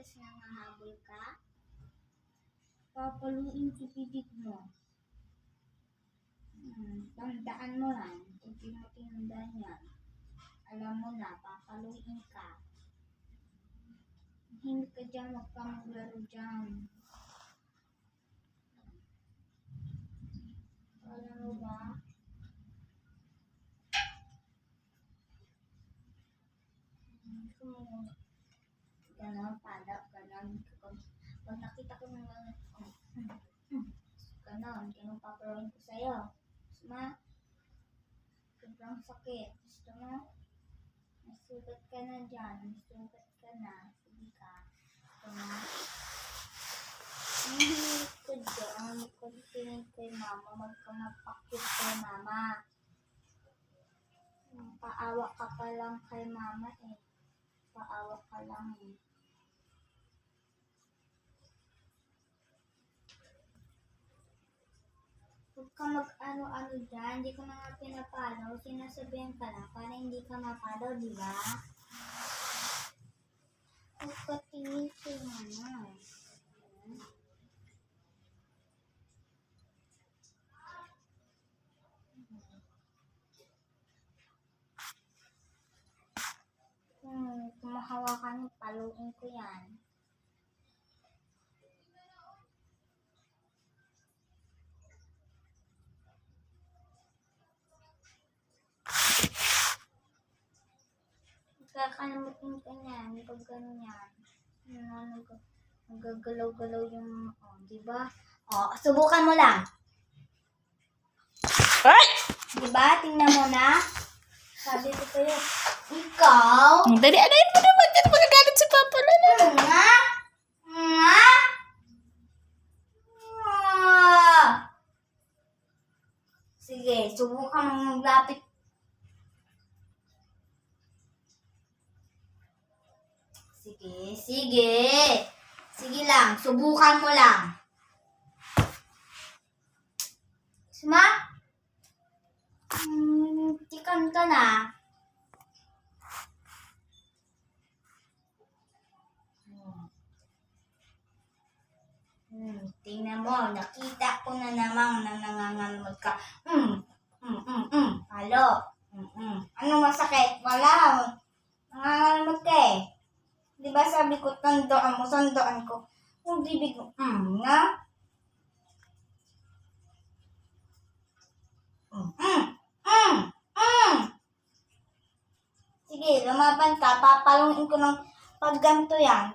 tas nangahabol ka? Papaluin si pipit mo. Tandaan mo lang. Hindi mo tinandaan yan. Alam mo na, papaluin ka. Hindi ka dyan, wag ka maglaro dyan. Alam mo ba? Ganon, padap, ganon. Pag nakita ko ng mga ganon, ganun paparoin ko sa'yo. Gusto mo? Sobrang sakit. Gusto mo? Nasugat ka na dyan. Nasugat ka na. Sige ka. Gusto mo? Hindi ko dyan. Kung tingin kay mama, magkamapakit kay mama. Paawa ka pa lang kay mama eh. Paawa ka lang eh. Huwag ka mag-ano-ano dyan. Hindi ko na nga pinapalaw. Sinasabihan ka lang para hindi ka mapalaw, di ba? Huwag ka tingin kay mama. Kung mahawakan mo, paluin ko yan. Kakalimutin ka niyan, pag ganyan. Nagagalaw-galaw yung, diba? Subukan mo lang. Ay! Diba? Tingnan mo na. Sabi ko sa'yo, ikaw? Dali, anayin mo naman. Dali, magagalit si Papa Lala. Nga? Nga? Sige, subukan mo maglapit. Sige, sige. Sige lang, subukan mo lang. Suma? Tikan ka na. Tingnan mo, nakita ko na namang na nangangalmod ka. Halo. Ano masakit? Wala. Nangangalmod ka eh. Di ba sabi ko, tandaan mo, sandaan ko. Yung bibig mo, nga? Sige, lumaban ka. Papalungin ko ng pag ganito yan.